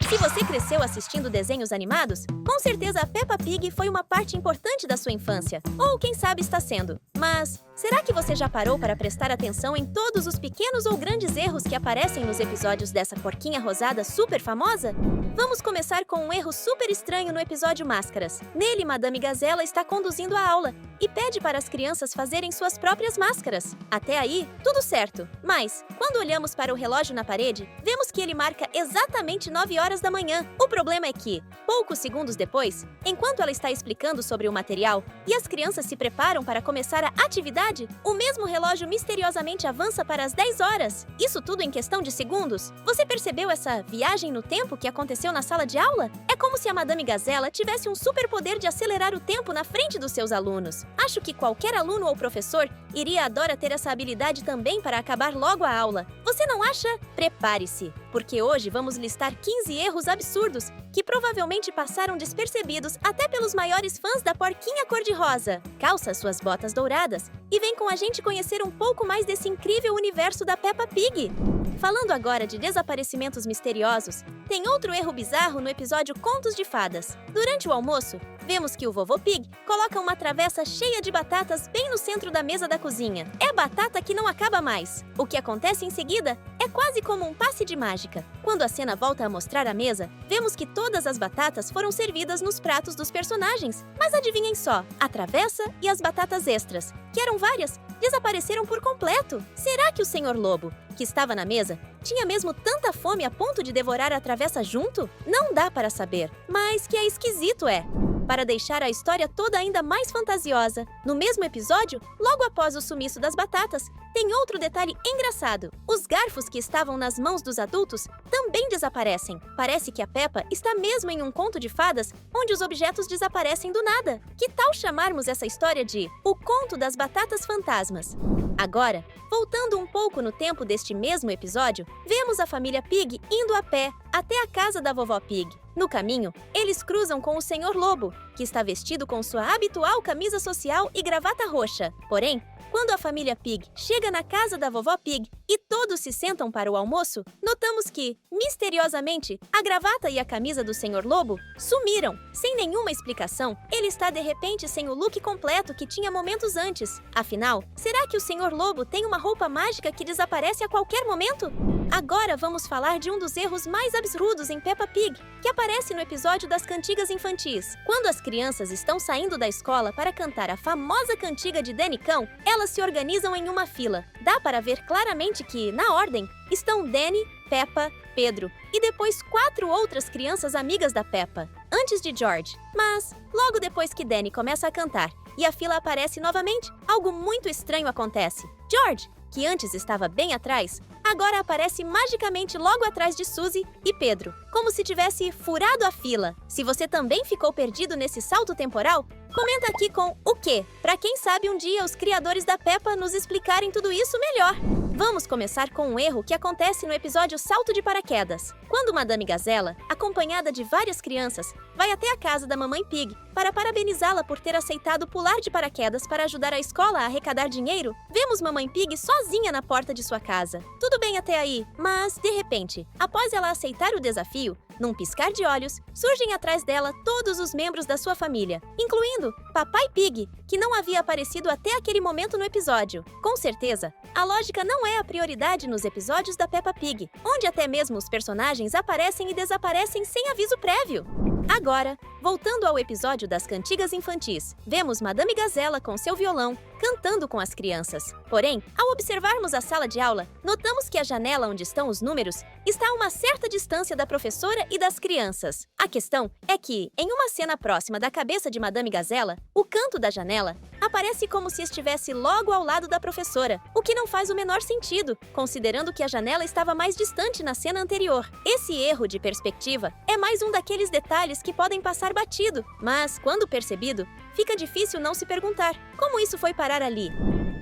Se você cresceu assistindo desenhos animados, com certeza a Peppa Pig foi uma parte importante da sua infância. Ou quem sabe está sendo. Mas, será que você já parou para prestar atenção em todos os pequenos ou grandes erros que aparecem nos episódios dessa porquinha rosada super famosa? Vamos começar com um erro super estranho no episódio Máscaras. Nele, Madame Gazela está conduzindo a aula e pede para as crianças fazerem suas próprias máscaras. Até aí, tudo certo. Mas, quando olhamos para o relógio na parede, vemos que ele marca exatamente 9 horas da manhã. O problema é que, poucos segundos depois, enquanto ela está explicando sobre o material e as crianças se preparam para começar a atividade, o mesmo relógio misteriosamente avança para as 10 horas. Isso tudo em questão de segundos. Você percebeu essa viagem no tempo que aconteceu na sala de aula? É como se a Madame Gazela tivesse um superpoder de acelerar o tempo na frente dos seus alunos. Acho que qualquer aluno ou professor iria adorar ter essa habilidade também para acabar logo a aula. Você não acha? Prepare-se, porque hoje vamos listar 15 erros absurdos que provavelmente passaram despercebidos até pelos maiores fãs da porquinha cor-de-rosa. Calça suas botas douradas e vem com a gente conhecer um pouco mais desse incrível universo da Peppa Pig. Falando agora de desaparecimentos misteriosos, tem outro erro bizarro no episódio Contos de Fadas. Durante o almoço, vemos que o Vovô Pig coloca uma travessa cheia de batatas bem no centro da mesa da cozinha. É batata que não acaba mais. O que acontece em seguida é quase como um passe de mágica. Quando a cena volta a mostrar a mesa, vemos que todas as batatas foram servidas nos pratos dos personagens. Mas adivinhem só, a travessa e as batatas extras, que eram várias, desapareceram por completo. Será que o Senhor Lobo, que estava na mesa, tinha mesmo tanta fome a ponto de devorar a travessa junto? Não dá para saber, mas que é esquisito é. Para deixar a história toda ainda mais fantasiosa, no mesmo episódio, logo após o sumiço das batatas, tem outro detalhe engraçado. Os garfos que estavam nas mãos dos adultos também desaparecem. Parece que a Peppa está mesmo em um conto de fadas onde os objetos desaparecem do nada. Que tal chamarmos essa história de O Conto das Batatas Fantasmas? Agora, voltando um pouco no tempo deste mesmo episódio, vemos a família Pig indo a pé até a casa da Vovó Pig. No caminho, eles cruzam com o Senhor Lobo, que está vestido com sua habitual camisa social e gravata roxa. Porém, quando a família Pig chega na casa da Vovó Pig e todos se sentam para o almoço, notamos que, misteriosamente, a gravata e a camisa do Senhor Lobo sumiram. Sem nenhuma explicação, ele está de repente sem o look completo que tinha momentos antes. Afinal, será que o Senhor Lobo tem uma roupa mágica que desaparece a qualquer momento? Agora vamos falar de um dos erros mais absurdos em Peppa Pig, que aparece no episódio das cantigas infantis. Quando as crianças estão saindo da escola para cantar a famosa cantiga de Danicão, elas se organizam em uma fila. Dá para ver claramente que, na ordem, estão Danny, Peppa, Pedro e depois 4 outras crianças amigas da Peppa, antes de George. Mas, logo depois que Danny começa a cantar e a fila aparece novamente, algo muito estranho acontece. George, que antes estava bem atrás, agora aparece magicamente logo atrás de Suzy e Pedro, como se tivesse furado a fila. Se você também ficou perdido nesse salto temporal, comenta aqui com o quê? Para quem sabe um dia os criadores da Peppa nos explicarem tudo isso melhor. Vamos começar com um erro que acontece no episódio Salto de Paraquedas. Quando Madame Gazela, acompanhada de várias crianças, vai até a casa da Mamãe Pig para parabenizá-la por ter aceitado pular de paraquedas para ajudar a escola a arrecadar dinheiro, vemos Mamãe Pig sozinha na porta de sua casa. Tudo bem até aí, mas, de repente, após ela aceitar o desafio, num piscar de olhos, surgem atrás dela todos os membros da sua família, incluindo Papai Pig, que não havia aparecido até aquele momento no episódio. Com certeza, a lógica não é a prioridade nos episódios da Peppa Pig, onde até mesmo os personagens aparecem e desaparecem sem aviso prévio. Agora, voltando ao episódio das cantigas infantis, vemos Madame Gazela com seu violão, cantando com as crianças. Porém, ao observarmos a sala de aula, notamos que a janela onde estão os números está a uma certa distância da professora e das crianças. A questão é que, em uma cena próxima da cabeça de Madame Gazela, o canto da janela aparece como se estivesse logo ao lado da professora, o que não faz o menor sentido, considerando que a janela estava mais distante na cena anterior. Esse erro de perspectiva é mais um daqueles detalhes que podem passar batido, mas, quando percebido, fica difícil não se perguntar como isso foi parar ali.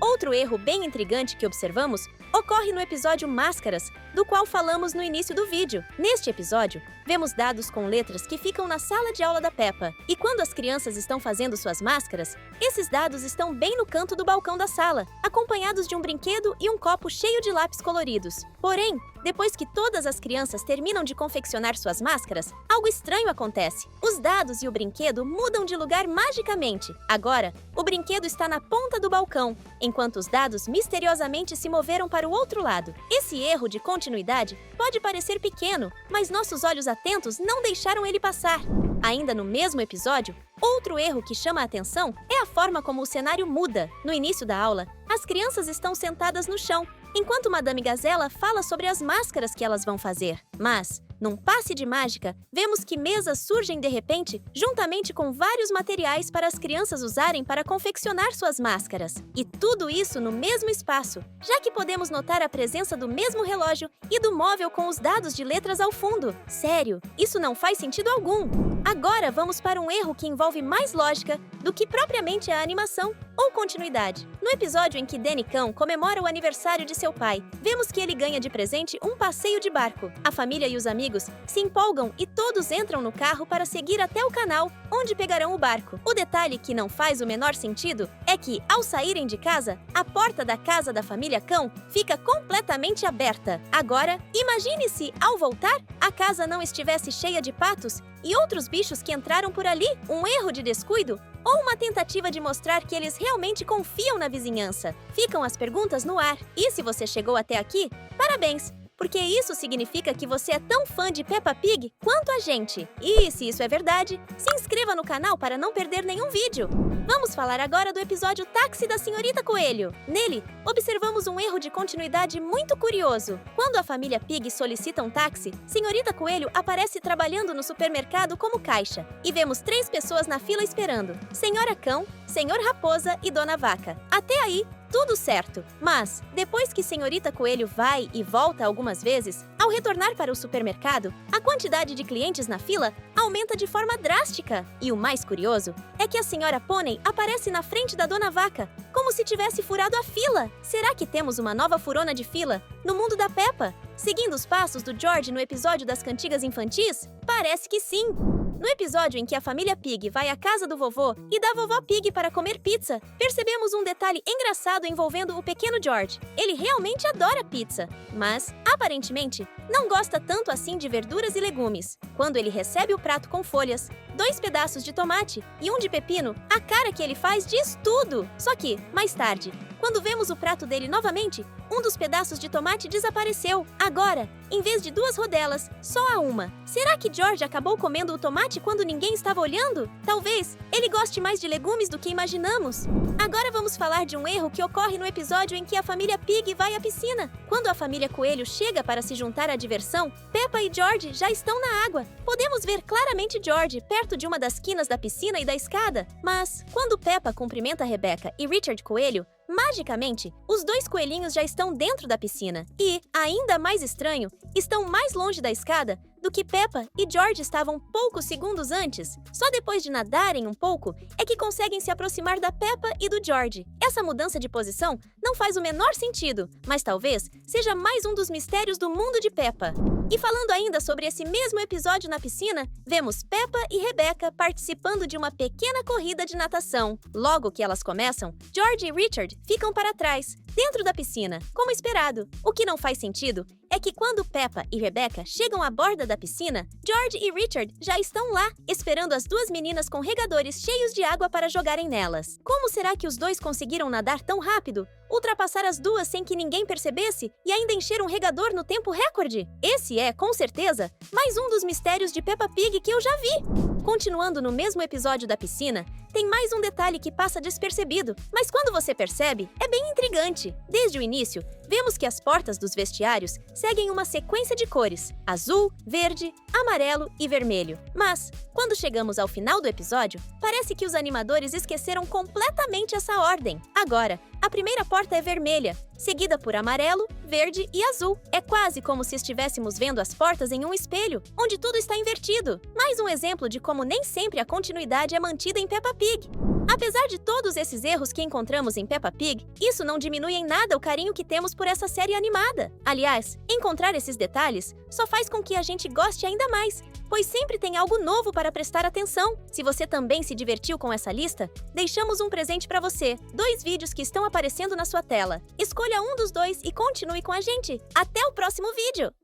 Outro erro bem intrigante que observamos ocorre no episódio Máscaras, do qual falamos no início do vídeo. Neste episódio, vemos dados com letras que ficam na sala de aula da Peppa. E quando as crianças estão fazendo suas máscaras, esses dados estão bem no canto do balcão da sala, acompanhados de um brinquedo e um copo cheio de lápis coloridos. Porém, depois que todas as crianças terminam de confeccionar suas máscaras, algo estranho acontece. Os dados e o brinquedo mudam de lugar magicamente. Agora, o brinquedo está na ponta do balcão, enquanto os dados misteriosamente se moveram para o outro lado. Esse erro de continuidade pode parecer pequeno, mas nossos olhos atentos não deixaram ele passar. Ainda no mesmo episódio, outro erro que chama a atenção é a forma como o cenário muda. No início da aula, as crianças estão sentadas no chão, enquanto Madame Gazela fala sobre as máscaras que elas vão fazer. Mas, num passe de mágica, vemos que mesas surgem de repente, juntamente com vários materiais para as crianças usarem para confeccionar suas máscaras. E tudo isso no mesmo espaço, já que podemos notar a presença do mesmo relógio e do móvel com os dados de letras ao fundo. Sério, isso não faz sentido algum. Agora vamos para um erro que envolve mais lógica do que propriamente a animação ou continuidade. No episódio em que Danny Cão comemora o aniversário de seu pai, vemos que ele ganha de presente um passeio de barco. A família e os amigos se empolgam e todos entram no carro para seguir até o canal, onde pegarão o barco. O detalhe que não faz o menor sentido é que, ao saírem de casa, a porta da casa da família Cão fica completamente aberta. Agora, imagine se, ao voltar, a casa não estivesse cheia de patos e outros bichos que entraram por ali. Um erro de descuido? Ou uma tentativa de mostrar que eles realmente confiam na vizinhança? Ficam as perguntas no ar. E se você chegou até aqui, parabéns! Porque isso significa que você é tão fã de Peppa Pig quanto a gente. E se isso é verdade, se inscreva no canal para não perder nenhum vídeo. Vamos falar agora do episódio Táxi da Senhorita Coelho. Nele, observamos um erro de continuidade muito curioso. Quando a família Pig solicita um táxi, Senhorita Coelho aparece trabalhando no supermercado como caixa. E vemos 3 pessoas na fila esperando: Senhora Cão, Senhor Raposa e Dona Vaca. Até aí, tudo certo. Mas, depois que Senhorita Coelho vai e volta algumas vezes, ao retornar para o supermercado, a quantidade de clientes na fila aumenta de forma drástica. E o mais curioso é que a Senhora Pônei aparece na frente da Dona Vaca, como se tivesse furado a fila. Será que temos uma nova furona de fila no mundo da Peppa? Seguindo os passos do George no episódio das cantigas infantis? Parece que sim! No episódio em que a família Pig vai à casa do vovô e da vovó Pig para comer pizza, percebemos um detalhe engraçado envolvendo o pequeno George. Ele realmente adora pizza, mas, aparentemente, não gosta tanto assim de verduras e legumes. Quando ele recebe o prato com folhas, 2 pedaços de tomate e um de pepino, a cara que ele faz diz tudo! Só que, mais tarde, quando vemos o prato dele novamente, um dos pedaços de tomate desapareceu. Agora, em vez de 2 rodelas, só há uma. Será que George acabou comendo o tomate quando ninguém estava olhando? Talvez ele goste mais de legumes do que imaginamos. Agora vamos falar de um erro que ocorre no episódio em que a família Pig vai à piscina. Quando a família Coelho chega para se juntar à diversão, Peppa e George já estão na água. Podemos ver claramente George perto de uma das quinas da piscina e da escada. Mas, quando Peppa cumprimenta Rebecca e Richard Coelho, magicamente, os 2 coelhinhos já estão dentro da piscina. E, ainda mais estranho, estão mais longe da escada do que Peppa e George estavam poucos segundos antes. Só depois de nadarem um pouco é que conseguem se aproximar da Peppa e do George. Essa mudança de posição não faz o menor sentido, mas talvez seja mais um dos mistérios do mundo de Peppa. E falando ainda sobre esse mesmo episódio na piscina, vemos Peppa e Rebecca participando de uma pequena corrida de natação. Logo que elas começam, George e Richard ficam para trás, dentro da piscina, como esperado. O que não faz sentido é que quando Peppa e Rebecca chegam à borda da piscina, George e Richard já estão lá, esperando as 2 meninas com regadores cheios de água para jogarem nelas. Como será que os 2 conseguiram nadar tão rápido? Ultrapassar as 2 sem que ninguém percebesse e ainda encher um regador no tempo recorde? Esse é, com certeza, mais um dos mistérios de Peppa Pig que eu já vi. Continuando no mesmo episódio da piscina, tem mais um detalhe que passa despercebido, mas quando você percebe, é bem intrigante. Desde o início, vemos que as portas dos vestiários seguem uma sequência de cores: azul, verde, amarelo e vermelho. Mas, quando chegamos ao final do episódio, parece que os animadores esqueceram completamente essa ordem. Agora, a primeira porta é vermelha, seguida por amarelo, verde e azul. É quase como se estivéssemos vendo as portas em um espelho, onde tudo está invertido. Mais um exemplo de como nem sempre a continuidade é mantida em Peppa Pig. Apesar de todos esses erros que encontramos em Peppa Pig, isso não diminui em nada o carinho que temos por essa série animada. Aliás, encontrar esses detalhes só faz com que a gente goste ainda mais, pois sempre tem algo novo para prestar atenção. Se você também se divertiu com essa lista, deixamos um presente para você: 2 vídeos que estão aparecendo na sua tela. Escolha um dos 2 e continue com a gente. Até o próximo vídeo!